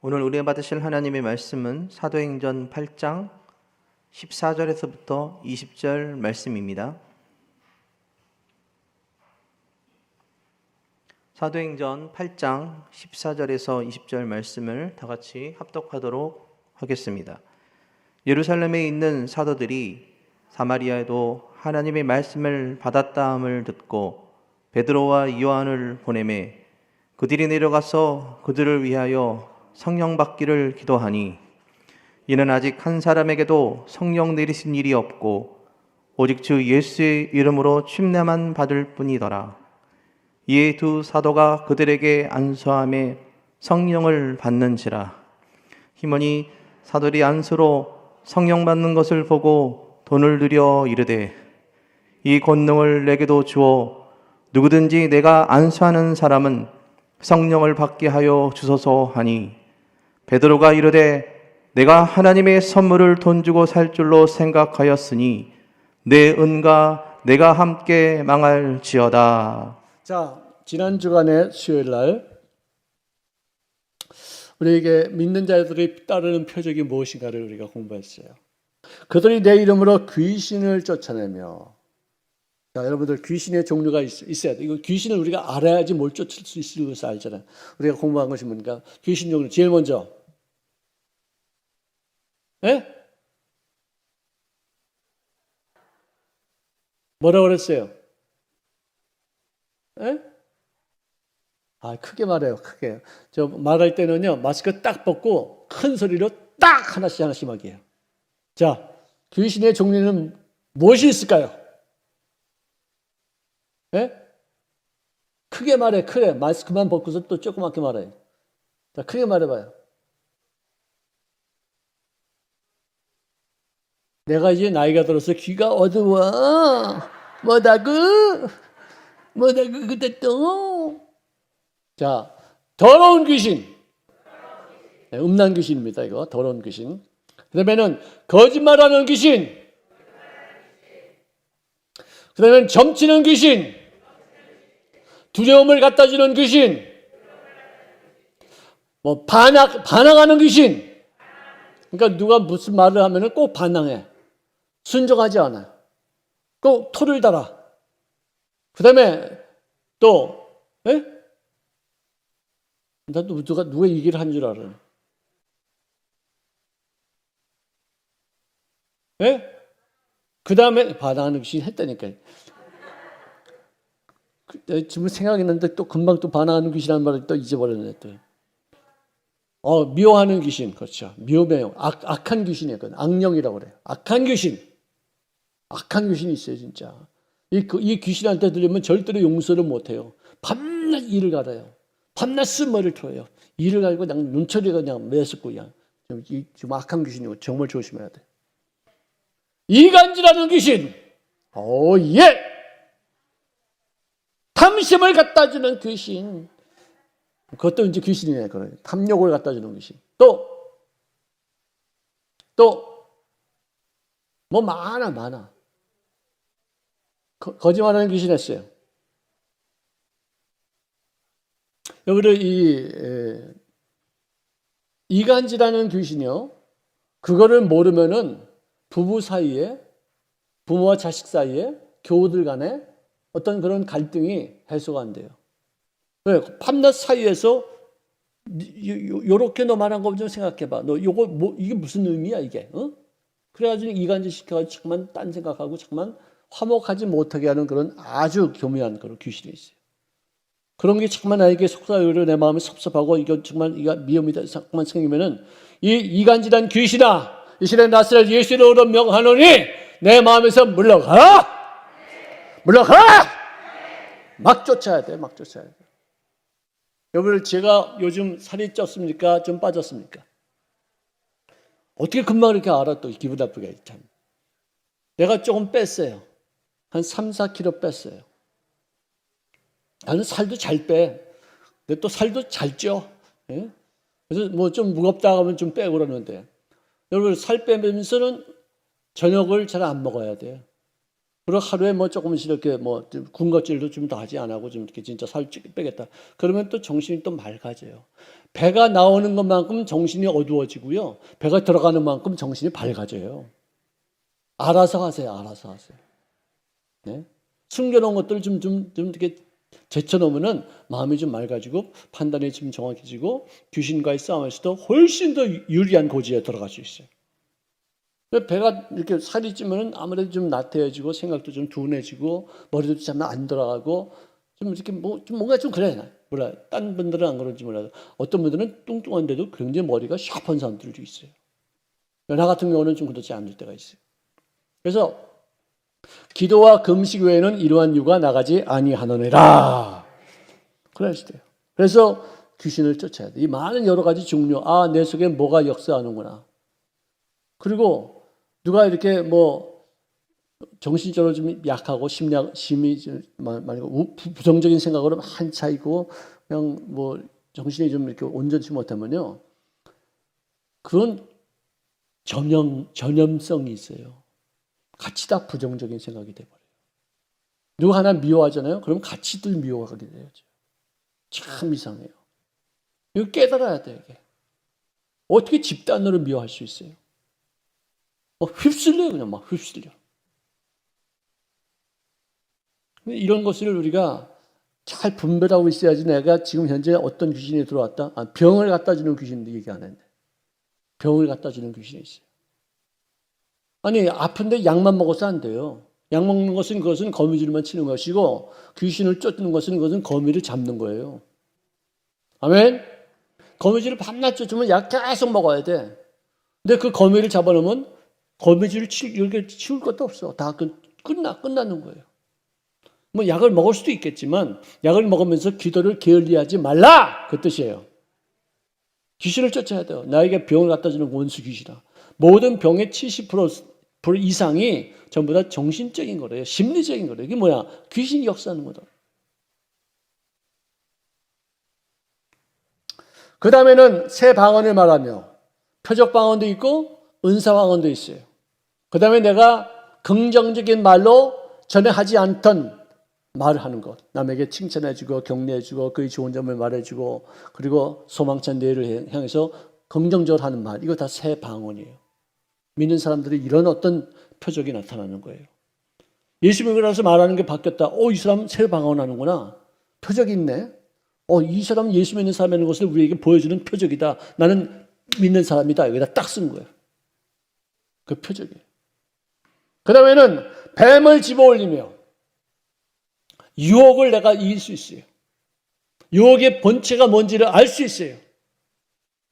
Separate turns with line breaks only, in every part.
오늘 우리가 받으실 하나님의 말씀은 사도행전 8장 14절에서부터 20절 말씀입니다. 사도행전 8장 14절에서 20절 말씀을 다 같이 합독하도록 하겠습니다. 예루살렘에 있는 사도들이 사마리아에도 하나님의 말씀을 받았다함을 듣고 베드로와 요한을 보내매 그들이 내려가서 그들을 위하여 성령 받기를 기도하니 이는 아직 한 사람에게도 성령 내리신 일이 없고 오직 주 예수의 이름으로 침례만 받을 뿐이더라. 이에 두 사도가 그들에게 안수하며 성령을 받는지라. 희문이 사도들이 안수로 성령 받는 것을 보고 돈을 들여 이르되 이 권능을 내게도 주어 누구든지 내가 안수하는 사람은 성령을 받게 하여 주소서 하니 베드로가 이르되 내가 하나님의 선물을 돈 주고 살 줄로 생각하였으니 내 은과 내가 함께 망할지어다.
자, 지난 주간에 수요일 날 우리에게 믿는 자들이 따르는 표적이 무엇인가를 우리가 공부했어요. 그들이 내 이름으로 귀신을 쫓아내며, 자, 여러분들 귀신의 종류가 있어야 돼. 이거 귀신을 우리가 알아야지 뭘 쫓을 수 있을 것을 알잖아요. 우리가 공부한 것이 뭡니까? 귀신 종류 제일 먼저, 예? 뭐라고 그랬어요? 예? 크게 말해요. 크게. 저 말할 때는요, 마스크 딱 벗고 큰 소리로 딱 하나씩 하게 해요. 자, 귀신의 종류는 무엇이 있을까요? 예? 크게 말해, 크게. 마스크만 벗고서 또 조그맣게 말해. 자, 크게 말해봐요. 내가 이제 나이가 들어서 귀가 어두워. 뭐다구? 그때 또. 자, 더러운 귀신. 네, 음란 귀신입니다, 이거. 더러운 귀신. 그 다음에는 거짓말하는 귀신. 그 다음에는 점치는 귀신. 두려움을 갖다 주는 귀신. 반항하는 귀신. 그러니까 누가 무슨 말을 하면은 꼭 반항해. 순종하지 않아요. 꼭 토를 달아. 그 다음에 또, 예? 나도 누가 얘기를 한 줄 알아요. 예? 그 다음에 반항하는 귀신 했다니까요. 지금 생각했는데 또 금방 또 반항하는 귀신이라는 말을 또 잊어버렸네, 또. 미워하는 귀신, 그렇죠. 미워매요. 악한 귀신이에요. 악령이라고 그래요. 악한 귀신이 있어요, 진짜. 이 귀신한테 들리면 절대로 용서를 못해요. 밤낮 이를 갈아요. 밤낮 쓴머리를 틀어요. 이를 갈고 그냥 눈초리가 그냥 매섭고 그냥. 좀 악한 귀신이고 정말 조심해야 돼. 이간질하는 귀신. 예! 탐심을 갖다 주는 귀신. 그것도 이제 귀신이네. 탐욕을 갖다 주는 귀신. 뭐 많아. 거짓말하는 귀신 했어요. 여러분들 이간질하는 귀신이요. 그거를 모르면은 부부 사이에, 부모와 자식 사이에, 교우들 간에 어떤 그런 갈등이 해소가 안 돼요. 왜? 밤낮 사이에서 요렇게 너 말한 거 좀 생각해봐. 너 이게 무슨 의미야 이게? 그래가지고 이간질 시켜가지고 잠깐만 딴 생각하고 잠깐만 화목하지 못하게 하는 그런 아주 교묘한 그런 귀신이 있어요. 그런 게 잠깐만 나에게 속삭이고 내 마음이 섭섭하고 이거 정말 이거 미움이 잠깐만 생기면은 이 이간질한 귀신아, 이 시대 나스렛 예수 이름으로 명하노니 내 마음에서 물러가라! 막 쫓아야 돼. 여러분, 제가 요즘 살이 쪘습니까? 좀 빠졌습니까? 어떻게 금방 이렇게 알아? 또 기분 나쁘게 참. 내가 조금 뺐어요. 한 3, 4kg 뺐어요. 나는 살도 잘 빼. 근데 또 살도 잘 쪄. 예? 그래서 뭐 좀 무겁다 하면 좀 빼고 그러는데. 여러분, 살 빼면서는 저녁을 잘 안 먹어야 돼요. 그리고 하루에 뭐 조금씩 이렇게 뭐 군것질도 좀 더 하지 안 하고 좀 이렇게 진짜 살 빼겠다. 그러면 또 정신이 또 맑아져요. 배가 나오는 것만큼 정신이 어두워지고요. 배가 들어가는 만큼 정신이 밝아져요. 알아서 하세요. 알아서 하세요. 네? 숨겨놓은 것들을 좀 이렇게 제쳐놓으면은 마음이 좀 맑아지고 판단이 좀 정확해지고 귀신과의 싸움에서도 훨씬 더 유리한 고지에 들어갈 수 있어요. 배가 이렇게 살이 찌면은 아무래도 좀 나태해지고 생각도 좀 둔해지고 머리도 잘 안 돌아가고 좀 이렇게 좀 뭔가 좀 그래. 몰라. 딴 분들은 안 그런지 몰라도 어떤 분들은 뚱뚱한데도 굉장히 머리가 샤프한 사람들도 있어요. 나 같은 경우는 좀 그렇지 않을 때가 있어요. 그래서 기도와 금식 외에는 이러한 유가 나가지 아니하노니라. 그러시대요. 그래서 귀신을 쫓아야 돼. 이 많은 여러 가지 종류. 내 속에 뭐가 역사하는구나. 그리고 누가 이렇게 정신적으로 좀 약하고 심이 말고 부정적인 생각으로 많이 차이고 그냥 정신이 좀 이렇게 온전치 못하면요. 그런 전염성이 있어요. 같이 다 부정적인 생각이 돼버려요. 누가 하나 미워하잖아요. 그럼 같이들 미워하게 되죠. 참 이상해요. 이거 깨달아야 돼요. 이게. 어떻게 집단으로 미워할 수 있어요? 휩쓸려요. 그냥 막 휩쓸려. 이런 것을 우리가 잘 분별하고 있어야지 내가 지금 현재 어떤 귀신이 들어왔다. 병을 갖다 주는 귀신도 얘기 안 했네. 병을 갖다 주는 귀신이 있어요. 아니 아픈데 약만 먹어서 안 돼요. 약 먹는 것은 그것은 거미줄만 치는 것이고 귀신을 쫓는 것은 그것은 거미를 잡는 거예요. 아멘? 거미줄을 밤낮 쫓으면 약 계속 먹어야 돼. 근데 그 거미를 잡아놓으면 거미줄을 치울 것도 없어. 다 끝나는 거예요. 약을 먹을 수도 있겠지만 약을 먹으면서 기도를 게을리하지 말라 그 뜻이에요. 귀신을 쫓아야 돼요. 나에게 병을 갖다 주는 원수 귀신이다. 모든 병의 70% 이상이 전부 다 정신적인 거래요. 심리적인 거래요. 이게 뭐야? 귀신이 역사하는 거다. 그 다음에는 새 방언을 말하며 표적 방언도 있고 은사 방언도 있어요. 그 다음에 내가 긍정적인 말로 전에 하지 않던 말을 하는 것. 남에게 칭찬해주고 격려해주고 그의 좋은 점을 말해주고 그리고 소망찬 내일을 향해서 긍정적으로 하는 말. 이거 다 새 방언이에요. 믿는 사람들이 이런 어떤 표적이 나타나는 거예요. 예수 믿고 나서 말하는 게 바뀌었다. 이 사람 새 방언하는구나. 표적이 있네. 이 사람은 예수 믿는 사람이라는 것을 우리에게 보여주는 표적이다. 나는 믿는 사람이다. 여기다 딱 쓴 거예요. 그 표적이에요. 그 다음에는 뱀을 집어올리며 유혹을 내가 이길 수 있어요. 유혹의 본체가 뭔지를 알 수 있어요.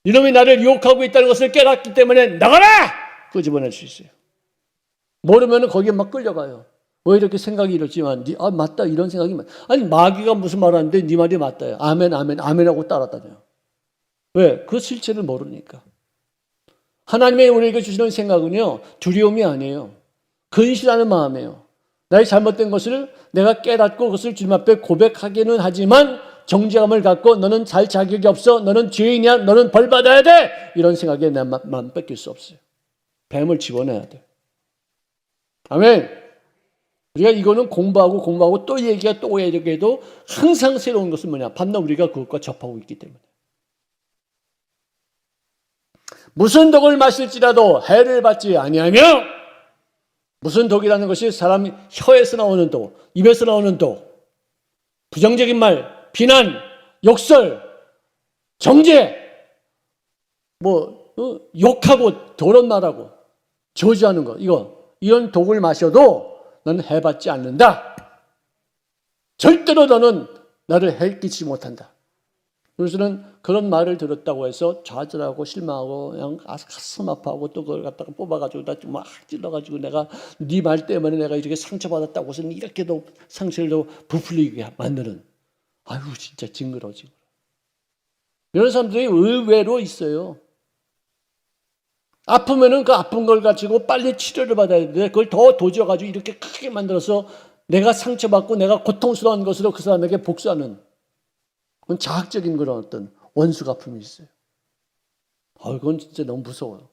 이놈이 나를 유혹하고 있다는 것을 깨닫기 때문에 나가라! 끄집어낼 수 있어요. 모르면 거기에 막 끌려가요. 왜 이렇게 생각이 이렇지만 맞다 이런 생각이 아니 마귀가 무슨 말 하는데 네 말이 맞다요. 아멘 아멘 아멘하고 따라다녀요. 왜? 그 실체를 모르니까. 하나님의 우리에게 주시는 생각은요 두려움이 아니에요. 근실하는 마음이에요. 나의 잘못된 것을 내가 깨닫고 그것을 주님 앞에 고백하기는 하지만 정죄감을 갖고 너는 잘 자격이 없어. 너는 죄인이야. 너는 벌 받아야 돼. 이런 생각에 내 마음 뺏길 수 없어요. 뱀을 집어내야 돼. 아멘. 우리가 이거는 공부하고 또 얘기가 또 얘기해도 항상 새로운 것은 뭐냐. 밤낮 우리가 그것과 접하고 있기 때문에. 무슨 독을 마실지라도 해를 받지 아니하며 무슨 독이라는 것이 사람 혀에서 나오는 독, 입에서 나오는 독, 부정적인 말, 비난, 욕설, 정죄, 욕하고 더러운 말하고 저주하는 것, 이런 독을 마셔도 너는 해받지 않는다. 절대로 너는 나를 해끼지 못한다. 그래서는 그런 말을 들었다고 해서 좌절하고 실망하고 그냥 가슴 아파하고 또 그걸 갖다가 뽑아가지고 막 찔러가지고 내가 네 말 때문에 내가 이렇게 상처받았다고 해서 이렇게도 상처를 더 부풀리게 만드는 진짜 징그러워. 이런 사람들이 의외로 있어요. 아프면은 그 아픈 걸 가지고 빨리 치료를 받아야 되는데 그걸 더 도져가지고 이렇게 크게 만들어서 내가 상처받고 내가 고통스러운 것으로 그 사람에게 복수하는 그건 자학적인 그런 어떤 원수가품이 있어요. 그건 진짜 너무 무서워요.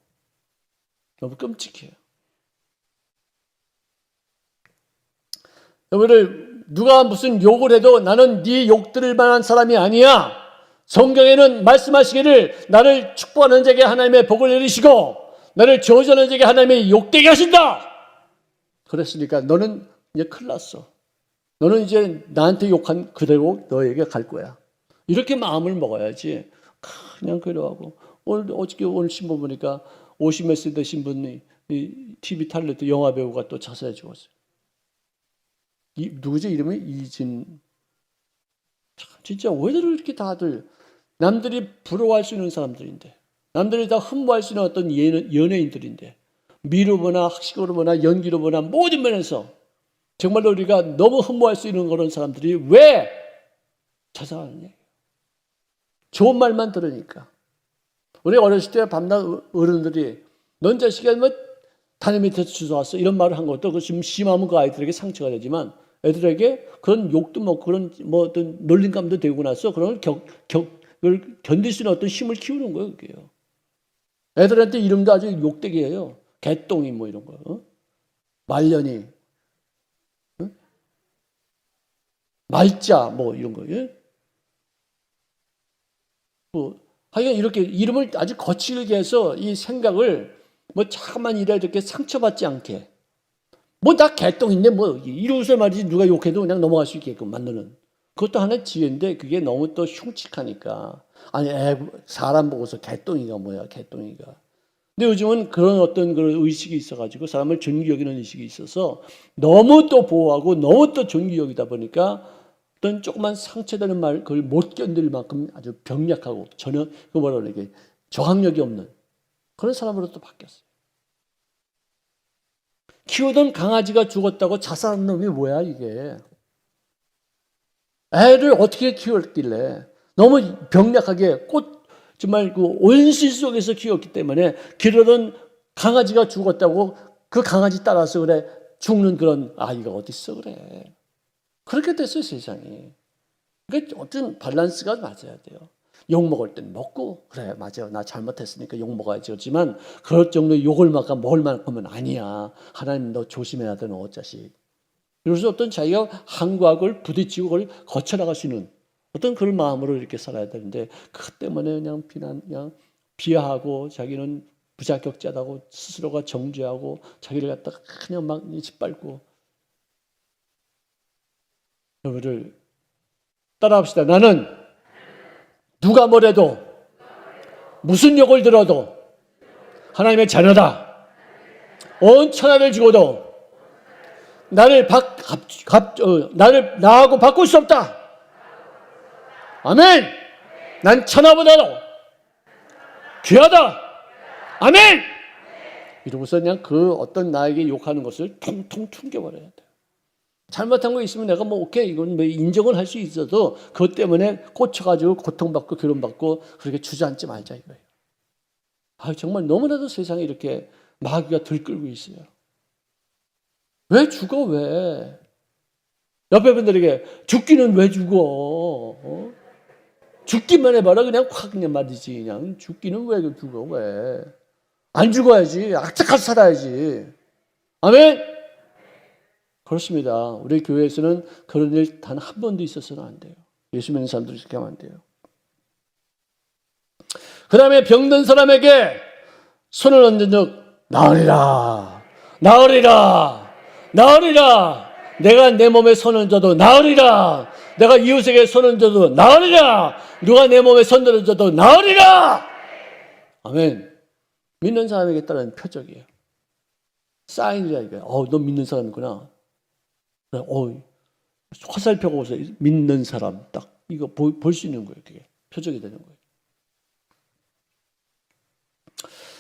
너무 끔찍해요. 여러분들 누가 무슨 욕을 해도 나는 네 욕 들을 만한 사람이 아니야. 성경에는 말씀하시기를 나를 축복하는 자에게 하나님의 복을 내리시고 나를 저주하는 자에게 하나님의 욕되게 하신다. 그랬으니까 너는 이제 큰일 났어. 너는 이제 나한테 욕한 그대로 너에게 갈 거야. 이렇게 마음을 먹어야지. 그냥 그러하고 어저께 오늘 신문 보니까 50몇 세 되신 분이 이 TV 탤런트 영화 배우가 또 자살해 죽었어요. 누구지? 이름이 이진. 진짜 왜들 이렇게 다들 남들이 부러워할 수 있는 사람들인데, 남들이 다 흠모할 수 있는 어떤 연예인들인데, 미로 보나 학식으로 보나 연기로 보나 모든 면에서 정말로 우리가 너무 흠모할 수 있는 그런 사람들이 왜 자살하느냐. 좋은 말만 들으니까. 우리 어렸을 때 밤낮 어른들이 넌 자식이 뭐 다리 밑에서 주워왔어 이런 말을 한 것도 그 좀 심하면 그 아이들에게 상처가 되지만 애들에게 그런 욕도 먹고 그런 뭐 어떤 놀림감도 되고 나서 그런 걸 견딜 수 있는 어떤 힘을 키우는 거예요, 그게요. 애들한테 이름도 아주 욕되게 해요. 개똥이 뭐 이런 거, 말년이, 말자 뭐 이런 거, 예? 뭐 하여간 이렇게 이름을 아주 거칠게 해서 이 생각을 뭐 잠깐만 이렇게 상처받지 않게. 뭐 나 개똥인데 뭐 이러고서 말이지 누가 욕해도 그냥 넘어갈 수 있게끔 만드는 그것도 하나의 지혜인데 그게 너무 또 흉측하니까 아니 사람 보고서 개똥이가 뭐야 개똥이가. 근데 요즘은 그런 어떤 그런 의식이 있어가지고 사람을 존귀 여기는 의식이 있어서 너무 또 보호하고 너무 또 존귀 여기다 보니까 어떤 조그만 상처되는 말 그걸 못 견딜 만큼 아주 병약하고 전혀 그 뭐라 그래 이게 저항력이 없는 그런 사람으로 또 바뀌었어요. 키우던 강아지가 죽었다고 자살한 놈이 뭐야 이게. 애를 어떻게 키웠길래 너무 병약하게 정말 그 온실 속에서 키웠기 때문에 기르던 강아지가 죽었다고 그 강아지 따라서 그래 죽는 그런 아이가 어딨어 그래. 그렇게 됐어요 세상이. 그러니까 어떤 밸런스가 맞아야 돼요. 욕 먹을 땐 먹고 그래 맞아 나 잘못했으니까 욕 먹어야지 그렇지만 그럴 정도의 욕을 먹을 만큼은 아니야. 하나님 너 조심해야 되는 어자식. 그래서 어떤 자기가 한과학을 부딪히고 그걸 거쳐나갈 수 있는 어떤 그런 마음으로 이렇게 살아야 되는데 그 때문에 그냥 그냥 비하하고 자기는 부자격자다고 스스로가 정죄하고 자기를 갖다가 그냥 막 짓밟고. 여러분들 따라합시다. 나는 누가 뭐래도 무슨 욕을 들어도 하나님의 자녀다. 온 천하를 주고도 나하고 바꿀 수 없다. 아멘. 난 천하보다도 귀하다. 아멘. 이러고서 그냥 그 어떤 나에게 욕하는 것을 통통 튕겨버려야 돼요. 잘못한 거 있으면 내가 뭐 오케이 이건 뭐 인정을 할 수 있어도 그것 때문에 꽂혀가지고 고통받고 괴로움받고 그렇게 주저앉지 말자 이거예요. 정말 너무나도 세상에 이렇게 마귀가 들끓고 있어요. 왜 죽어 왜? 옆에 분들에게 죽기는 왜 죽어? 죽기만 해봐라 그냥 확 그냥 말이지 그냥 죽기는 왜 죽어 왜? 안 죽어야지 악착같이 살아야지. 아멘. 그렇습니다. 우리 교회에서는 그런 일 단 한 번도 있어서는 안 돼요. 예수 믿는 사람들이 그렇게 하면 안 돼요. 그 다음에 병든 사람에게 손을 얹은 적 나으리라 나으리라 나으리라. 내가 내 몸에 손을 얹어도 나으리라. 내가 이웃에게 손을 얹어도 나으리라. 누가 내 몸에 손을 얹어도 나으리라. 아멘. 믿는 사람에게 따른 표적이에요. 사인이라 이거예요. 너 믿는 사람이구나. 화살표가 오세요. 믿는 사람 딱 이거 볼 수 있는 거예요. 그게 표적이 되는 거예요.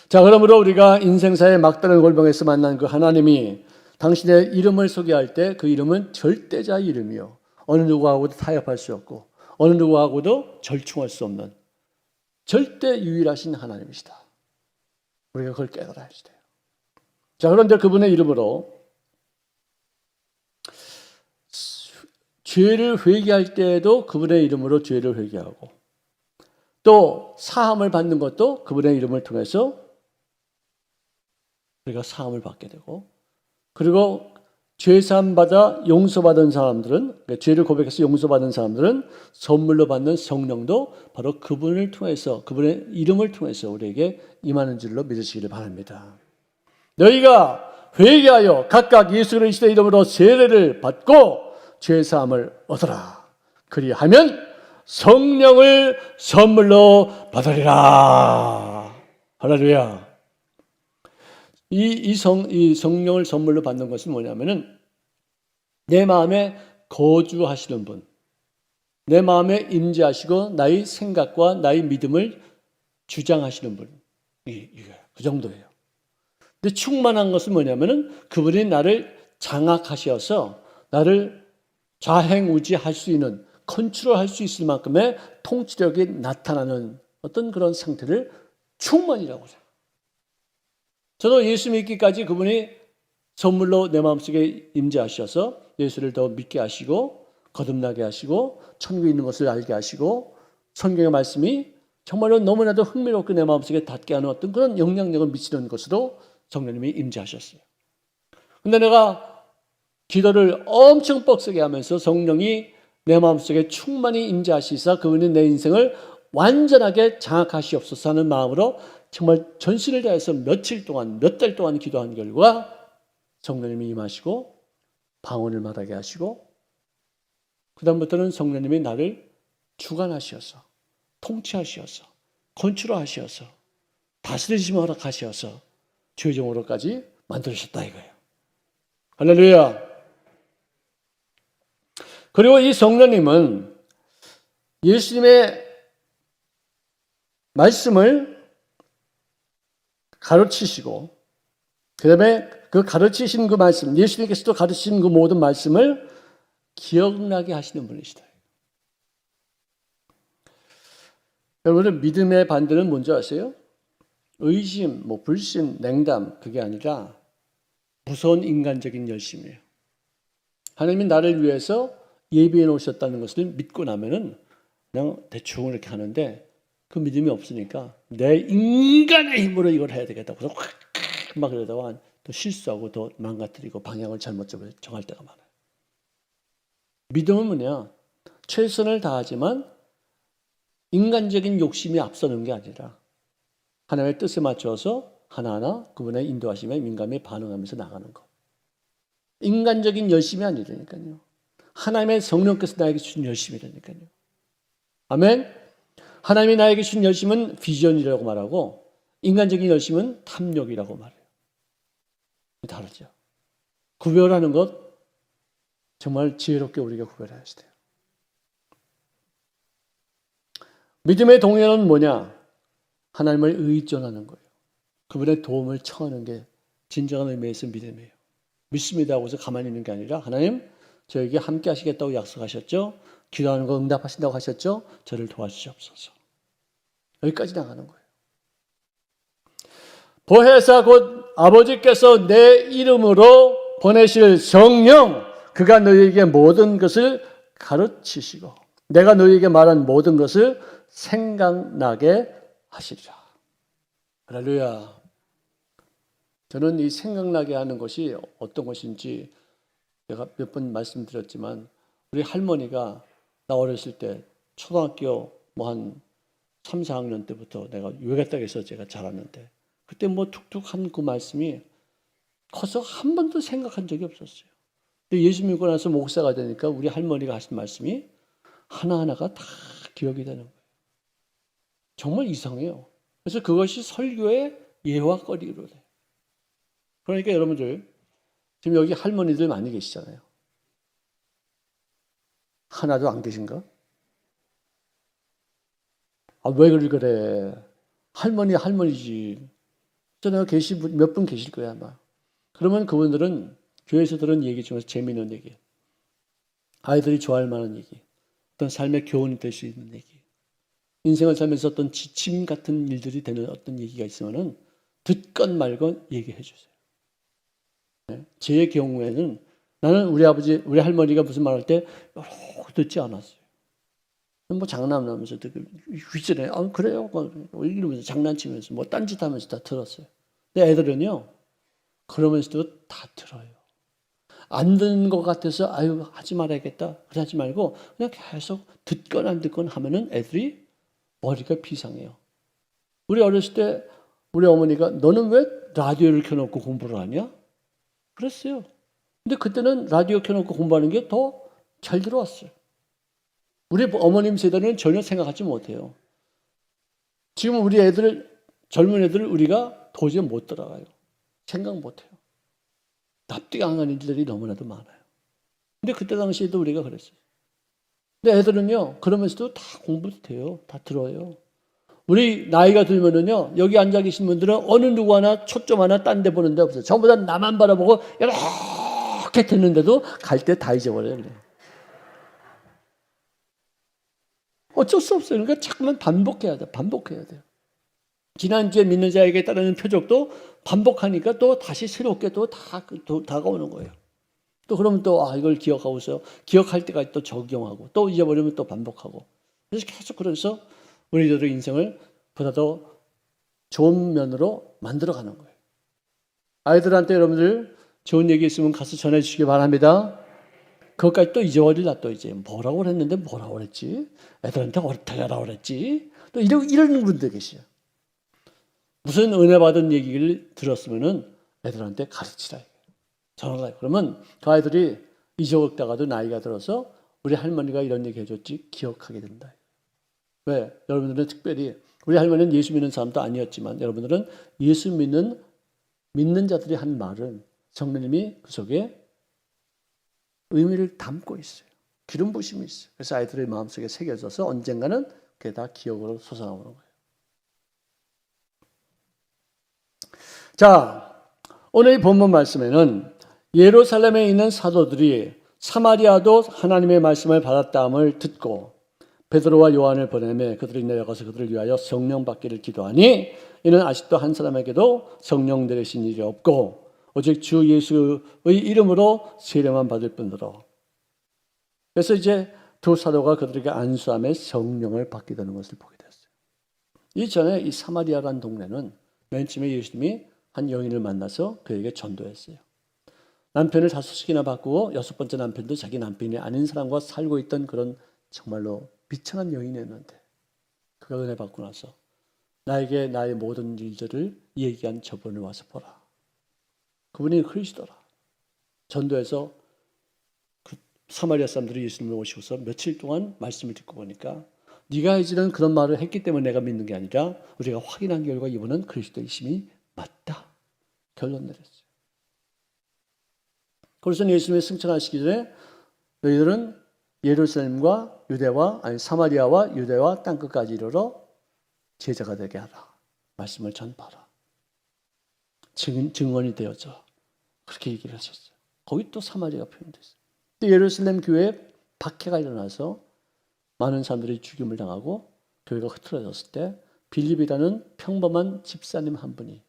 자, 그러므로 우리가 인생사의 막다른 골방에서 만난 그 하나님이 당신의 이름을 소개할 때 그 이름은 절대자 이름이요. 어느 누구하고도 타협할 수 없고 어느 누구하고도 절충할 수 없는 절대 유일하신 하나님이시다. 우리가 그걸 깨달아야 돼요. 자, 그런데 그분의 이름으로 죄를 회개할 때에도 그분의 이름으로 죄를 회개하고 또 사함을 받는 것도 그분의 이름을 통해서 우리가 사함을 받게 되고 그리고 죄사함 받아 용서받은 사람들은, 그러니까 죄를 고백해서 용서받은 사람들은 선물로 받는 성령도 바로 그분을 통해서, 그분의 이름을 통해서 우리에게 임하는 줄로 믿으시기를 바랍니다. 너희가 회개하여 각각 예수 그리스도의 이름으로 세례를 받고 죄사함을 얻어라. 그리하면 성령을 선물로 받으리라. 할렐루야. 이 성령을 선물로 받는 것은 뭐냐면은 내 마음에 거주하시는 분, 내 마음에 임재하시고 나의 생각과 나의 믿음을 주장하시는 분, 그 정도예요. 근데 충만한 것은 뭐냐면은 그분이 나를 장악하셔서 나를 좌행우지할 수 있는, 컨트롤할 수 있을 만큼의 통치력이 나타나는 어떤 그런 상태를 충만이라고 해요. 저도 예수 믿기까지 그분이 선물로 내 마음속에 임재하셔서 예수를 더 믿게 하시고 거듭나게 하시고 천국에 있는 것을 알게 하시고 성경의 말씀이 정말로 너무나도 흥미롭게 내 마음속에 닿게 하는 어떤 그런 영향력을 미치는 것으로 성령님이 임재하셨어요. 근데 내가 기도를 엄청 뻑세게 하면서 성령이 내 마음속에 충만히 임재하시사 그분이 내 인생을 완전하게 장악하시옵소서 하는 마음으로 정말 전신을 다해서 며칠 동안, 몇 달 동안 기도한 결과 성령님이 임하시고 방언을 말하게 하시고 그 다음부터는 성령님이 나를 주관하시어서 통치하시어서 컨트롤하시어서 다스리심을 허락하시어서 최종으로까지 만들으셨다 이거예요. 할렐루야. 그리고 이 성령님은 예수님의 말씀을 가르치시고 그 다음에 그 가르치신 그 말씀, 예수님께서도 가르치신 그 모든 말씀을 기억나게 하시는 분이시다. 여러분은 믿음의 반대는 뭔지 아세요? 의심, 불신, 냉담 그게 아니라 무서운 인간적인 열심이에요. 하나님이 나를 위해서 예비해 놓으셨다는 것을 믿고 나면은 그냥 대충 이렇게 하는데 그 믿음이 없으니까 내 인간의 힘으로 이걸 해야 되겠다고 해서 막 그러다가 또 실수하고 또 망가뜨리고 방향을 잘못 정할 때가 많아요. 믿음은 뭐냐? 최선을 다하지만 인간적인 욕심이 앞서는 게 아니라 하나님의 뜻에 맞춰서 하나하나 그분의 인도하심에 민감히 반응하면서 나가는 것. 인간적인 열심이 아니라니까요. 하나님의 성령께서 나에게 주신 열심이라니까요. 아멘. 하나님이 나에게 주신 열심은 비전이라고 말하고 인간적인 열심은 탐욕이라고 말해요. 다르죠. 구별하는 것 정말 지혜롭게 우리가 구별해야 돼요. 믿음의 동행은 뭐냐? 하나님을 의존하는 거예요. 그분의 도움을 청하는 게 진정한 의미에서 믿음이에요. 믿습니다 하고 해서 가만히 있는 게 아니라 하나님 저에게 함께 하시겠다고 약속하셨죠? 기도하는 거 응답하신다고 하셨죠? 저를 도와주시옵소서. 여기까지 나가는 거예요. 보혜사 곧 아버지께서 내 이름으로 보내실 성령 그가 너희에게 모든 것을 가르치시고 내가 너희에게 말한 모든 것을 생각나게 하시리라. 할렐루야. 저는 이 생각나게 하는 것이 어떤 것인지 제가 몇 번 말씀드렸지만 우리 할머니가 나 어렸을 때 초등학교 한 3, 4학년 때부터 내가 외갓댁에서 제가 자랐는데 그때 툭툭한 그 말씀이 커서 한 번도 생각한 적이 없었어요. 근데 예수 믿고 나서 목사가 되니까 우리 할머니가 하신 말씀이 하나하나가 다 기억이 되는 거예요. 정말 이상해요. 그래서 그것이 설교의 예화거리로 돼요. 그러니까 여러분들 지금 여기 할머니들 많이 계시잖아요. 하나도 안 계신가? 왜 그래? 할머니지. 내가 몇 분 계실 거야 아마. 그러면 그분들은 교회에서 들은 얘기 중에서 재미있는 얘기, 아이들이 좋아할 만한 얘기, 어떤 삶의 교훈이 될 수 있는 얘기, 인생을 살면서 어떤 지침 같은 일들이 되는 어떤 얘기가 있으면은 듣건 말건 얘기해 주세요. 네? 제 경우에는 나는 우리 아버지, 우리 할머니가 무슨 말할 때 듣지 않았어요. 장난하면서 휘저래. 그래요? 이러면서 장난치면서 딴짓하면서 다 들었어요. 근데 애들은요, 그러면서도 다 들어요. 안 듣는 것 같아서 아유 하지 말아야겠다 그러지 말고 그냥 계속 듣건 안 듣건 하면은 애들이 머리가 비상해요. 우리 어렸을 때 우리 어머니가 너는 왜 라디오를 켜놓고 공부를 하냐? 그랬어요. 근데 그때는 라디오 켜놓고 공부하는 게 더 잘 들어왔어요. 우리 어머님 세대는 전혀 생각하지 못해요. 지금 우리 애들, 젊은 애들 우리가 도저히 못 따라가요. 생각 못해요. 납득 안 가는 일들이 너무나도 많아요. 근데 그때 당시에도 우리가 그랬어요. 근데 애들은요, 그러면서도 다 공부도 돼요. 다 들어요. 우리 나이가 들면은요, 여기 앉아 계신 분들은 어느 누구 하나 초점 하나 딴 데 보는 데 없어요. 전부 다 나만 바라보고 이렇게 듣는데도 갈 때 다 잊어버려요. 어쩔 수 없어요. 그러니까 자꾸만 반복해야 돼요. 반복해야 돼요. 지난주에 믿는 자에게 따르는 표적도 반복하니까 또 다시 새롭게 또 다가오는 거예요. 또 그러면 또 이걸 기억하고서 기억할 때까지 또 적용하고 또 잊어버리면 또 반복하고 그래서 계속 그래서 우리들의 인생을 보다 더 좋은 면으로 만들어가는 거예요. 아이들한테 여러분들 좋은 얘기 있으면 가서 전해주시기 바랍니다. 그것까지 또 잊어버리려 또 이제 뭐라고 그랬는데 뭐라고 그랬지? 애들한테 어떻게 하라고 그랬지? 또 이런 분들 계세요. 무슨 은혜 받은 얘기를 들었으면은 애들한테 가르치라. 전하라. 그러면 그 아이들이 잊어먹다가도 나이가 들어서 우리 할머니가 이런 얘기 해줬지 기억하게 된다. 왜? 여러분들은 특별히 우리 할머니는 예수 믿는 사람도 아니었지만 여러분들은 예수 믿는 자들이 한 말은 성령님이 그 속에 의미를 담고 있어요. 기름 부심이 있어요. 그래서 아이들의 마음속에 새겨져서 언젠가는 그게 다 기억으로 솟아나오는 거예요. 자, 오늘 본문 말씀에는 예루살렘에 있는 사도들이 사마리아도 하나님의 말씀을 받았다함을 듣고 베드로와 요한을 보내매 그들이 내려가서 그들을 위하여 성령 받기를 기도하니 이는 아직도 한 사람에게도 성령 내리신 일이 없고 오직 주 예수의 이름으로 세례만 받을 뿐더러. 그래서 이제 두 사도가 그들에게 안수함에 성령을 받게 되는 것을 보게 됐어요. 이전에 이 사마리아라는 동네는 맨 처음에 예수님이 한 여인을 만나서 그에게 전도했어요. 남편을 5씩이나 바꾸고 6번째 남편도 자기 남편이 아닌 사람과 살고 있던 그런 정말로 비천한 여인이었는데 그가 은혜 받고 나서 나에게 나의 모든 일들을 얘기한 저분을 와서 보라. 그분이 그리스도라. 전도해서 그 사마리아 사람들이 예수님을 오시고서 며칠 동안 말씀을 듣고 보니까 네가 이제는 그런 말을 했기 때문에 내가 믿는 게 아니라 우리가 확인한 결과 이분은 그리스도이심이 맞다. 결론 내렸어요. 그래서 예수님이 승천하시기 전에 너희들은 예루살렘과 사마리아와 유대와 땅끝까지 이르러 제자가 되게 하라. 말씀을 전파하라. 증언이 되어져. 그렇게 얘기를 하셨어요. 거기 또 사마리아가 표현됐어요. 또 예루살렘 교회에 박해가 일어나서 많은 사람들이 죽임을 당하고 교회가 흐트러졌을 때 빌립이라는 평범한 집사님 한 분이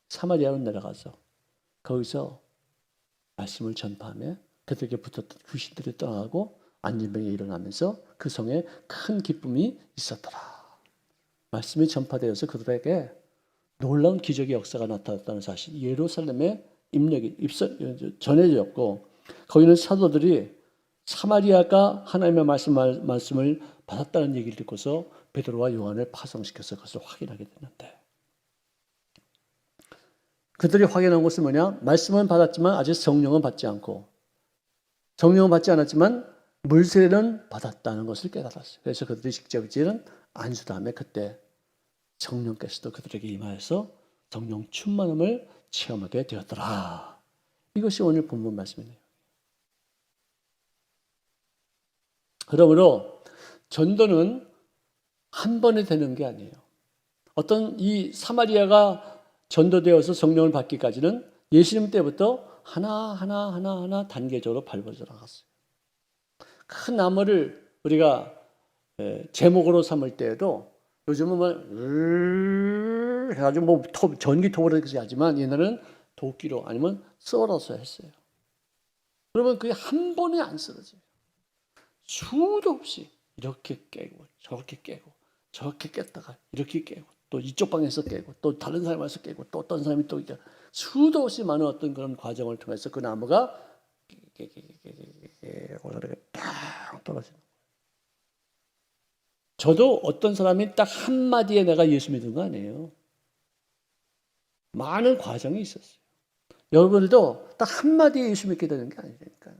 사마리아로 내려가서 거기서 말씀을 전파하며 그들에게 붙었던 귀신들이 떠나고 안진병이 일어나면서 그 성에 큰 기쁨이 있었더라. 말씀이 전파되어서 그들에게 놀라운 기적의 역사가 나타났다는 사실, 예루살렘에 전해졌고 거기는 사도들이 사마리아가 하나님의 말씀을 받았다는 얘기를 듣고서 베드로와 요한을 파송시켜서 그것을 확인하게 됐는데 그들이 확인한 것은 뭐냐? 말씀은 받았지만 아직 성령은 받지 않고 성령은 받지 않았지만 물세례는 받았다는 것을 깨달았어요. 그래서 그들이 직접 지은 안수다음에 그때 성령께서도 그들에게 임하여서 성령 충만함을 체험하게 되었더라. 이것이 오늘 본문 말씀이네요. 그러므로 전도는 한 번에 되는 게 아니에요. 어떤 이 사마리아가 전도되어서 성령을 받기까지는 예수님 때부터 하나 단계적으로 밟아져 나갔어요. 큰 나무를 우리가 제목으로 삼을 때에도 요즘은 해가지고 전기톱으로 이렇게 하지만 옛날에는 도끼로 아니면 썰어서 했어요. 그러면 그게 한 번에 안 쓰러져요. 수도 없이 이렇게 깨고 저렇게 깨고 저렇게 깼다가 이렇게 깨고 또 이쪽 방에서 깨고 또 다른 사람에서 깨고 또 어떤 사람이 또 수도 없이 많은 어떤 그런 과정을 통해서 그 나무가 고사리가 딱 떨어지는 거예요. 저도 어떤 사람이 딱 한마디에 내가 예수 믿은 거 아니에요. 많은 과정이 있었어요. 여러분들도 딱 한마디에 예수 믿게 되는 게 아니니까요.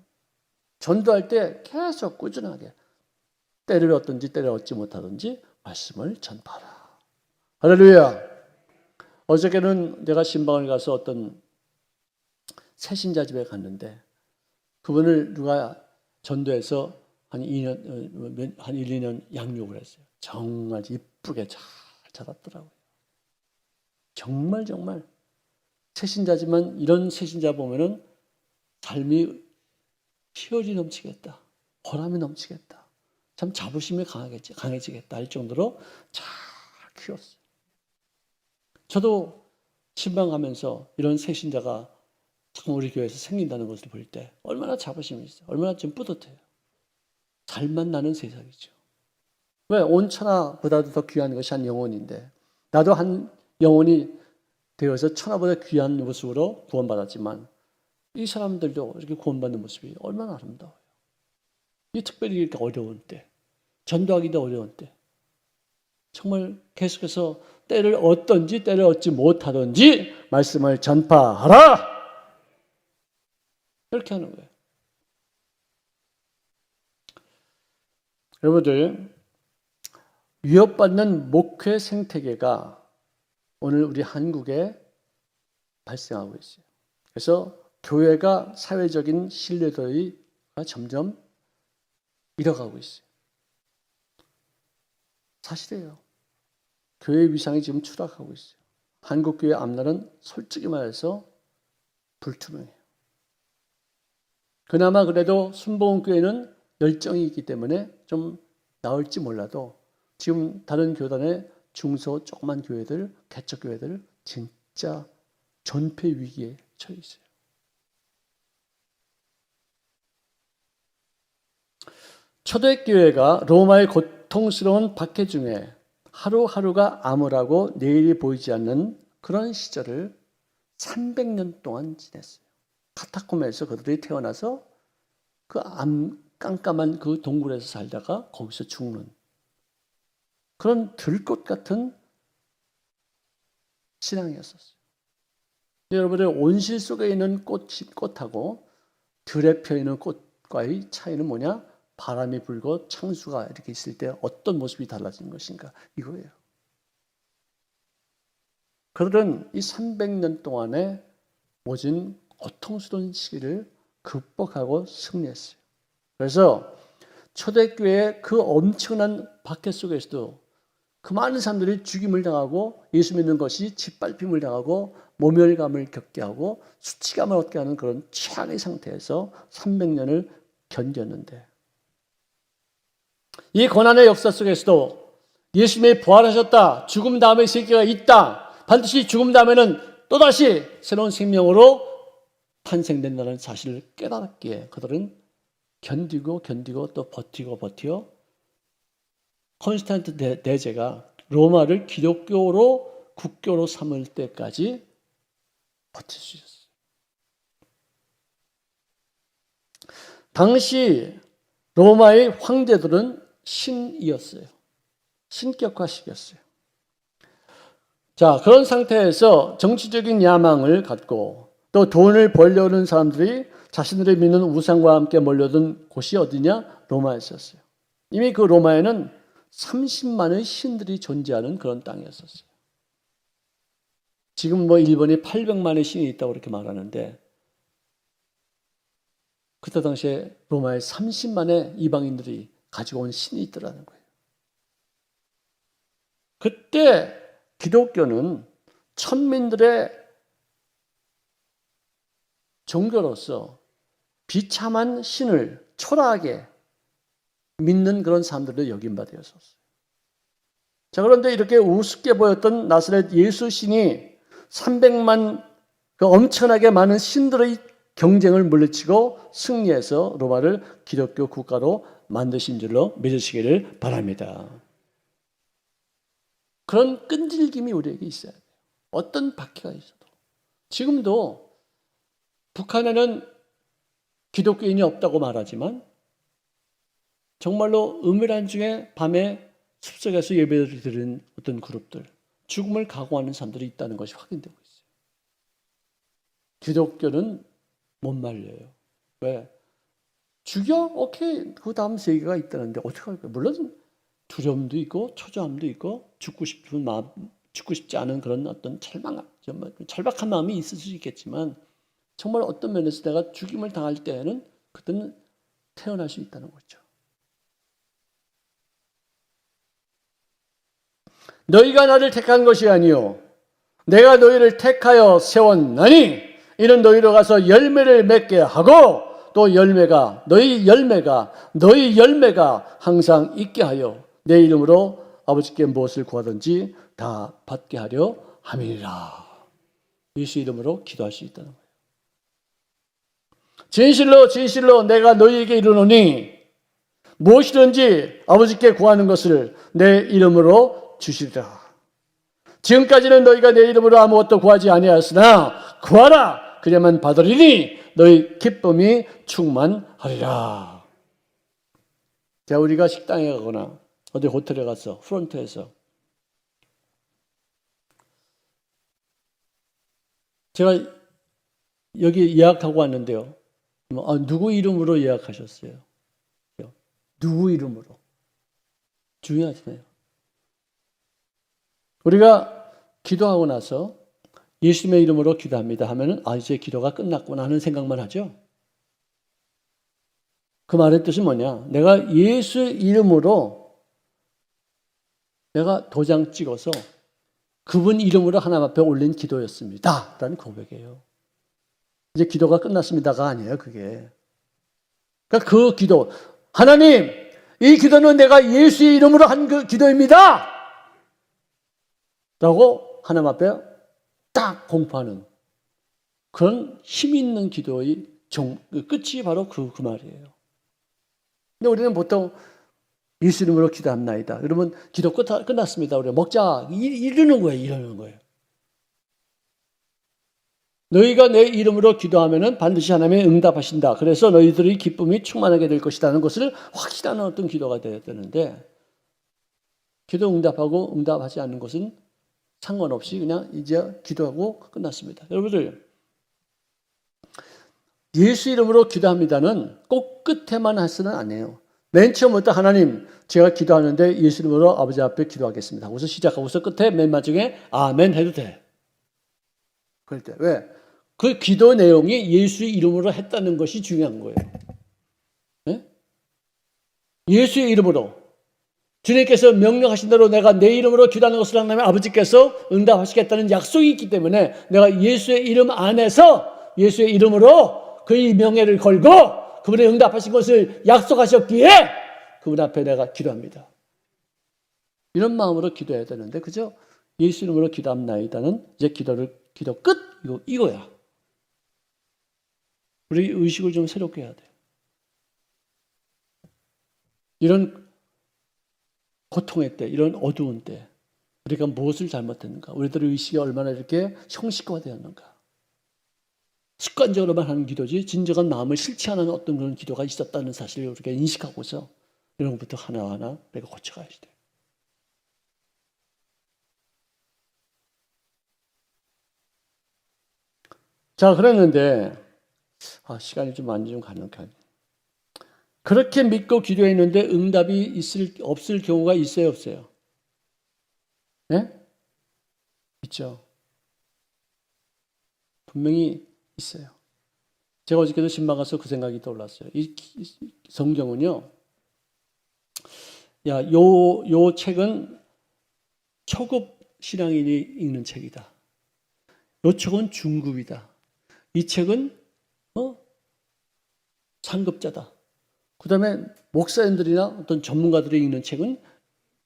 전도할 때 계속 꾸준하게 때를 얻든지 때를 얻지 못하든지 말씀을 전파하라. 할렐루야. 어저께는 내가 신방을 가서 어떤 새신자 집에 갔는데 그분을 누가 전도해서 한 1, 2년 양육을 했어요. 정말 이쁘게 잘 자랐더라고요. 정말 새신자지만 이런 새신자 보면은 삶이 희열이 넘치겠다. 보람이 넘치겠다. 참 자부심이 강해지겠다 할 정도로 잘 키웠어요. 저도 신방 가면서 이런 새신자가 참 우리 교회에서 생긴다는 것을 볼 때 얼마나 자부심이 있어요. 얼마나 좀 뿌듯해요. 잘만 나는 세상이죠. 왜? 온 천하보다도 더 귀한 것이 한 영혼인데 나도 한 영혼이 되어서 천하보다 귀한 모습으로 구원받았지만 이 사람들도 이렇게 구원받는 모습이 얼마나 아름다워요. 이 특별히 이렇게 어려운 때, 전도하기도 어려운 때 정말 계속해서 때를 얻든지 때를 얻지 못하든지 말씀을 전파하라! 이렇게 하는 거예요. 여러분들, 위협받는 목회 생태계가 오늘 우리 한국에 발생하고 있어요. 그래서 교회가 사회적인 신뢰도가 점점 잃어가고 있어요. 사실이에요. 교회의 위상이 지금 추락하고 있어요. 한국교회 앞날은 솔직히 말해서 불투명해요. 그나마 그래도 순복음교회는 열정이 있기 때문에 좀 나을지 몰라도 지금 다른 교단의 중소 조그만 교회들, 개척교회들 진짜 전폐 위기에 처해 있어요. 초대교회가 로마의 고통스러운 박해 중에 하루하루가 암울하고 내일이 보이지 않는 그런 시절을 300년 동안 지냈어요. 카타콤에서 그들이 태어나서 그 깜깜한 그 동굴에서 살다가 거기서 죽는 그런 들꽃 같은 신앙이었었어요. 여러분의 온실 속에 있는 꽃하고 들에 펴 있는 꽃과의 차이는 뭐냐? 바람이 불고 창수가 이렇게 있을 때 어떤 모습이 달라지는 것인가? 이거예요. 그들은 이 300년 동안에 모진 고통스러운 시기를 극복하고 승리했어요. 그래서 초대교회의 그 엄청난 박해 속에서도 그 많은 사람들이 죽임을 당하고 예수 믿는 것이 짓밟힘을 당하고 모멸감을 겪게 하고 수치감을 얻게 하는 그런 최악의 상태에서 300년을 견뎠는데 이 고난의 역사 속에서도 예수님이 부활하셨다. 죽음 다음에 세계가 있다. 반드시 죽음 다음에는 또다시 새로운 생명으로 탄생된다는 사실을 깨달았기에 그들은 견디고 또 버티고 콘스탄틴 대제가 로마를 기독교로 국교로 삼을 때까지 버틸 수 있었어요. 당시 로마의 황제들은 신이었어요. 신격화식이었어요. 자, 그런 상태에서 정치적인 야망을 갖고 또 돈을 벌려는 사람들이 자신들이 믿는 우상과 함께 몰려든 곳이 어디냐? 로마였었어요. 이미 그 로마에는 30만의 신들이 존재하는 그런 땅이었었어요. 지금 일본이 800만의 신이 있다고 그렇게 말하는데 그때 당시에 로마에 30만의 이방인들이 가지고 온 신이 있더라는 거예요. 그때 기독교는 천민들의 종교로서 비참한 신을 초라하게 믿는 그런 사람들도 여긴 바 되었었어요. 자, 그런데 이렇게 우습게 보였던 나사렛 예수 신이 300만 그 엄청나게 많은 신들의 경쟁을 물리치고 승리해서 로마를 기독교 국가로 만드신 줄로 믿으시기를 바랍니다. 그런 끈질김이 우리에게 있어야 돼요. 어떤 박해가 있어도. 지금도 북한에는 기독교인이 없다고 말하지만 정말로 은밀한 중에 밤에 숲속에서 예배를 드리는 어떤 그룹들, 죽음을 각오하는 사람들이 있다는 것이 확인되고 있어요. 기독교는 못 말려요. 왜? 죽여? 오케이. 그 다음 세계가 있다는데 어떻게 할까요? 물론 두려움도 있고 초조함도 있고 죽고 싶은 마음, 죽고 싶지 않은 그런 어떤 절박한 마음이 있을 수 있겠지만 정말 어떤 면에서 내가 죽임을 당할 때에는 그때는 태어날 수 있다는 거죠. 너희가 나를 택한 것이 아니요 내가 너희를 택하여 세웠나니 이는 너희로 가서 열매를 맺게 하고 또 너희 열매가 항상 있게 하여 내 이름으로 아버지께 무엇을 구하든지 다 받게 하려 함이니라. 예수 이름으로 기도할 수 있다는 거예요. 진실로 진실로 내가 너희에게 이르노니 무엇이든지 아버지께 구하는 것을 내 이름으로 주시리라. 지금까지는 너희가 내 이름으로 아무것도 구하지 아니하였으나 구하라 그래야만 받으리니 너희 기쁨이 충만하리라. 자, 우리가 식당에 가거나 어디 호텔에 가서 프론트에서 제가 여기 예약하고 왔는데요. 누구 이름으로 예약하셨어요? 누구 이름으로? 중요하잖아요. 우리가 기도하고 나서 예수님의 이름으로 기도합니다 하면은 이제 기도가 끝났구나 하는 생각만 하죠. 그 말의 뜻은 뭐냐? 내가 예수의 이름으로 내가 도장 찍어서 그분 이름으로 하나님 앞에 올린 기도였습니다. 라는 고백이에요. 이제 기도가 끝났습니다가 아니에요, 그게. 그러니까 그 기도, 하나님, 이 기도는 내가 예수의 이름으로 한 그 기도입니다. 라고 하나님 앞에 딱 공포하는 그런 힘 있는 기도의 끝이 바로 그 말이에요. 근데 우리는 보통 예수 이름으로 기도합나이다. 그러면 기도 끝났습니다. 우리가 먹자. 이러는 거예요. 너희가 내 이름으로 기도하면은 반드시 하나님이 응답하신다. 그래서 너희들의 기쁨이 충만하게 될 것이라는 것을 확실한 어떤 기도가 되어야 되는데 기도 응답하고 응답하지 않는 것은 상관없이 그냥 이제 기도하고 끝났습니다. 여러분들 예수 이름으로 기도합니다는 꼭 끝에만 해서는 안 해요. 맨 처음부터 하나님 제가 기도하는데 예수 이름으로 아버지 앞에 기도하겠습니다. 하고서 시작하고서 끝에 맨 마지막에 아멘 해도 돼. 그럴 때 왜? 그 기도 내용이 예수의 이름으로 했다는 것이 중요한 거예요. 네? 예수의 이름으로 주님께서 명령하신 대로 내가 내 이름으로 기도하는 것을 하나님 아버지께서 응답하시겠다는 약속이 있기 때문에 내가 예수의 이름 안에서 예수의 이름으로 그의 명예를 걸고 그분의 응답하신 것을 약속하셨기에 그분 앞에 내가 기도합니다. 이런 마음으로 기도해야 되는데 그죠? 예수 이름으로 기도합나이다는 이제 기도 끝 이거야. 우리 의식을 좀 새롭게 해야 돼요. 이런 고통의 때, 이런 어두운 때 우리가 무엇을 잘못했는가? 우리들의 의식이 얼마나 이렇게 형식화되었는가? 습관적으로만 하는 기도지 진정한 마음을 싫지 않은 어떤 그런 기도가 있었다는 사실을 우리가 인식하고서 이런 것부터 하나하나 내가 고쳐가야 돼요. 자, 그랬는데 시간이 좀 많이 좀 가는 편. 그렇게 믿고 기도했는데 응답이 없을 경우가 있어요, 없어요? 네? 있죠. 분명히 있어요. 제가 어저께도 신방 가서 그 생각이 떠올랐어요. 이 성경은요, 요 책은 초급 신앙인이 읽는 책이다. 요 책은 중급이다. 이 책은 상급자다. 그 다음에 목사님들이나 어떤 전문가들이 읽는 책은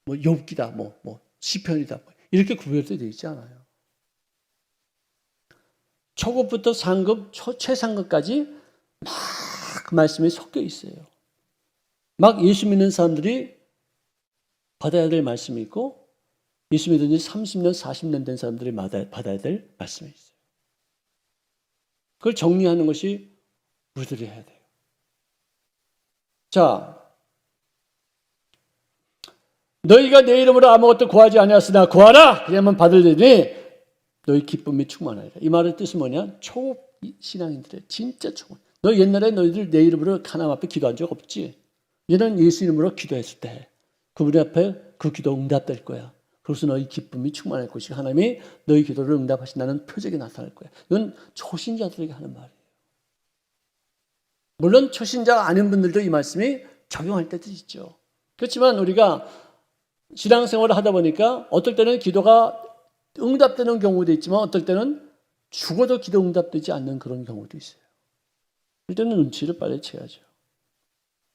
욥기다, 시편이다. 이렇게 구별되어 있지 않아요. 초급부터 상급, 최상급까지 막 그 말씀이 섞여 있어요. 막 예수 믿는 사람들이 받아야 될 말씀이 있고 예수 믿은 지 30년, 40년 된 사람들이 받아야 될 말씀이 있어요. 그걸 정리하는 것이 우리들이 해야 돼요. 자, 너희가 내 이름으로 아무것도 구하지 아니하였으나 구하라! 그러면 받으리니 너희 기쁨이 충만하리라. 이 말의 뜻은 뭐냐? 초신앙인들의 진짜 초. 너 옛날에 너희들 내 이름으로 하나님 앞에 기도한 적 없지? 얘는 예수 이름으로 기도했을 때 그분 앞에 그 기도 응답될 거야. 그래서 너희 기쁨이 충만할 것이고 하나님이 너희 기도를 응답하신다는 표적이 나타날 거야. 이건 초신자들에게 하는 말이에요. 물론 초신자가 아닌 분들도 이 말씀이 적용할 때도 있죠. 그렇지만 우리가 신앙생활을 하다 보니까 어떨 때는 기도가 응답되는 경우도 있지만 어떨 때는 죽어도 기도 응답되지 않는 그런 경우도 있어요. 이럴 때는 눈치를 빨리 채야죠.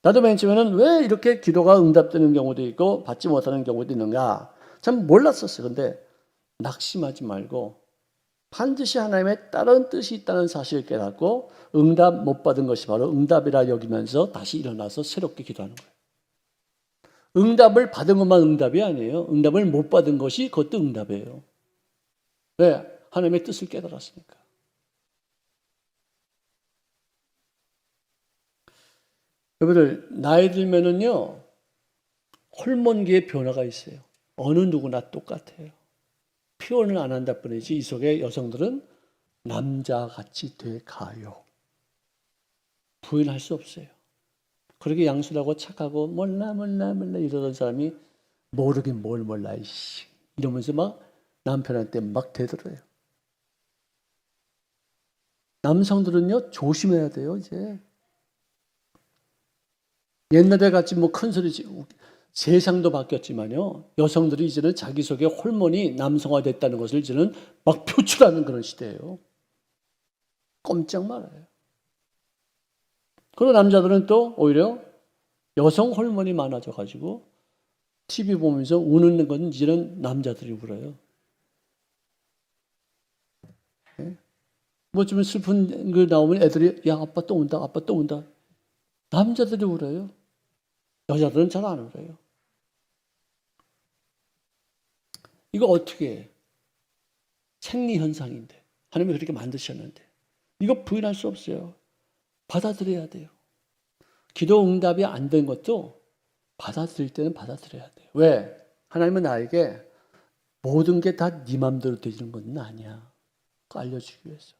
나도 맨 처음에는 왜 이렇게 기도가 응답되는 경우도 있고 받지 못하는 경우도 있는가 참 몰랐었어요. 근데 낙심하지 말고 반드시 하나님의 다른 뜻이 있다는 사실을 깨닫고 응답 못 받은 것이 바로 응답이라 여기면서 다시 일어나서 새롭게 기도하는 거예요. 응답을 받은 것만 응답이 아니에요. 응답을 못 받은 것이 그것도 응답이에요. 왜? 하나님의 뜻을 깨달았으니까. 여러분들 나이 들면은요 호르몬계의 변화가 있어요. 어느 누구나 똑같아요. 표현을 안 한다 뿐이지 이 속에 여성들은 남자같이 돼 가요. 부인할 수 없어요. 그렇게 양술하고 착하고 몰라 이러던 사람이 모르긴 뭘 몰라 이씨 이러면서 막 남편한테 막 대들어요. 남성들은요 조심해야 돼요. 이제 옛날에 같이 뭐 큰 소리 세상도 바뀌었지만요 여성들이 이제는 자기 속에 호르몬이 남성화됐다는 것을 이제는 막 표출하는 그런 시대예요. 꼼짝 말아요. 그리고 남자들은 또 오히려 여성 호르몬이 많아져 가지고 TV 보면서 우는 건 이제는 남자들이 울어요. 뭐 좀 슬픈 거 나오면 애들이 야 아빠 또 운다 아빠 또 운다. 남자들이 울어요. 여자들은 잘 안 울어요. 이거 어떻게 해? 생리현상인데 하나님이 그렇게 만드셨는데 이거 부인할 수 없어요. 받아들여야 돼요. 기도 응답이 안 된 것도 받아들일 때는 받아들여야 돼요. 왜? 하나님은 나에게 모든 게 다 네 맘대로 되는 건 아니야. 알려주기 위해서.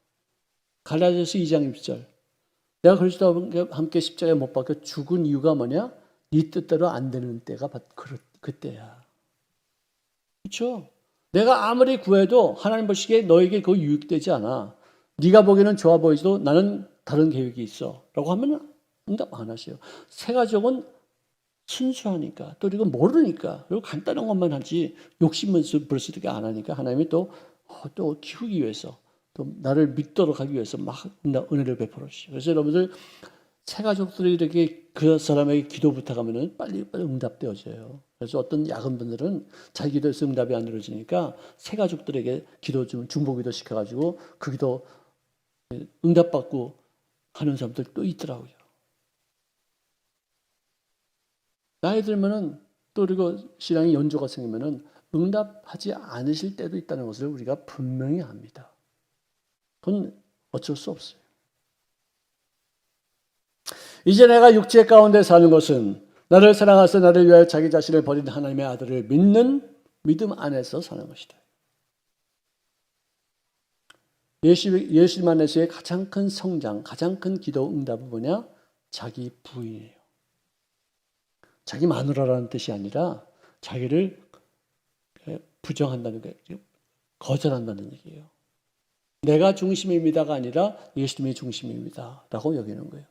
갈라디아서 2장 1절. 내가 그리스도와 함께 십자가에 못 박혀 죽은 이유가 뭐냐? 네 뜻대로 안 되는 때가 그때야. 그렇죠? 내가 아무리 구해도 하나님 보시기에 너에게 그거 유익되지 않아. 네가 보기에는 좋아 보이지도 나는 다른 계획이 있어. 라고 하면 응답 안 하세요. 새 가족은 순수하니까 또 그리고 모르니까 그리고 간단한 것만 하지 욕심을 부르스럽게 안 하니까 하나님이 또 키우기 위해서 또 나를 믿도록 하기 위해서 막 은혜를 베풀어 주시죠. 그래서 여러분들 새 가족들이 이렇게 그 사람에게 기도 부탁하면은 빨리 응답되어져요. 그래서 어떤 야근분들은 자기 기도에서 응답이 안 이루어지니까 새 가족들에게 기도 좀 중보기도 시켜가지고 그 기도 응답받고 하는 사람들 또 있더라고요. 나이 들면은 또 그리고 신앙이 연조가 생기면은 응답하지 않으실 때도 있다는 것을 우리가 분명히 압니다. 그건 어쩔 수 없어요. 이제 내가 육체 가운데 사는 것은 나를 사랑하사 나를 위하여 자기 자신을 버린 하나님의 아들을 믿는 믿음 안에서 사는 것이다. 예수님 안에서의 가장 큰 성장, 가장 큰 기도 응답은 뭐냐? 자기 부인이에요. 자기 마누라라는 뜻이 아니라 자기를 부정한다는 거예요. 거절한다는 얘기예요. 내가 중심입니다가 아니라 예수님이 중심입니다. 라고 여기는 거예요.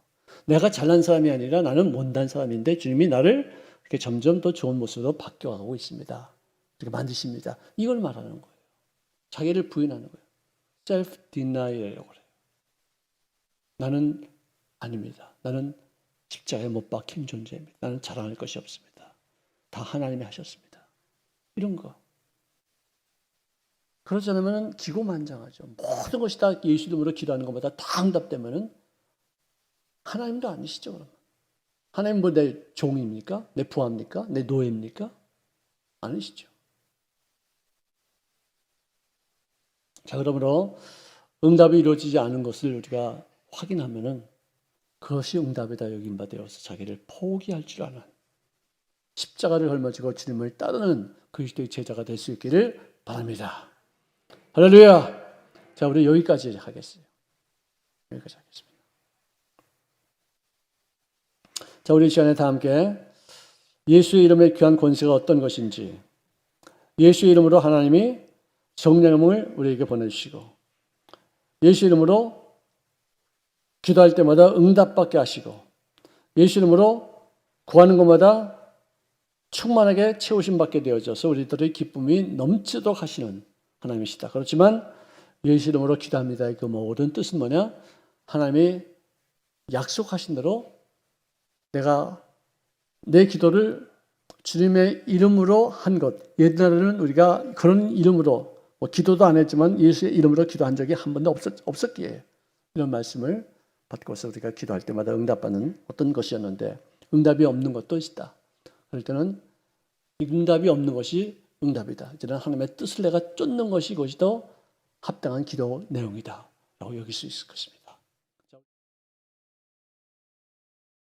내가 잘난 사람이 아니라 나는 못난 사람인데 주님이 나를 이렇게 점점 더 좋은 모습으로 바뀌어가고 있습니다. 이렇게 만드십니다. 이걸 말하는 거예요. 자기를 부인하는 거예요. self-denial이라고 그래요. 나는 아닙니다. 나는 십자가에 못 박힌 존재입니다. 나는 자랑할 것이 없습니다. 다 하나님이 하셨습니다. 이런 거. 그러지 않으면 기고만장하죠. 모든 것이 다 예수 이름으로 기도하는 것마다 다 응답되면은 하나님도 아니시죠, 그러면. 하나님 뭐 내 종입니까? 내 부하입니까? 내 노예입니까? 아니시죠. 자, 그러므로 응답이 이루어지지 않은 것을 우리가 확인하면은 그것이 응답이다 여긴 바 되어서 자기를 포기할 줄 아는 십자가를 짊어지고 주님을 따르는 그리스도의 제자가 될 수 있기를 바랍니다. 할렐루야. 자, 우리 여기까지 하겠어요. 여기까지 하겠습니다. 자, 우리 시간에 다 함께 예수의 이름의 귀한 권세가 어떤 것인지, 예수의 이름으로 하나님이 성령을 우리에게 보내주시고, 예수 이름으로 기도할 때마다 응답받게 하시고, 예수 이름으로 구하는 것마다 충만하게 채우심 받게 되어져서 우리들의 기쁨이 넘치도록 하시는 하나님이시다. 그렇지만 예수 이름으로 기도합니다. 그 모든 뜻은 뭐냐? 하나님이 약속하신 대로 내가 내 기도를 주님의 이름으로 한 것. 옛날에는 우리가 그런 이름으로 기도도 안 했지만 예수의 이름으로 기도한 적이 한 번도 없었기에 이런 말씀을 받고서 우리가 기도할 때마다 응답받는 어떤 것이었는데 응답이 없는 것도 있다. 그럴 때는 응답이 없는 것이 응답이다. 이제는 하나님의 뜻을 내가 쫓는 것이 그것이 더 합당한 기도 내용이다 라고 여길 수 있을 것입니다.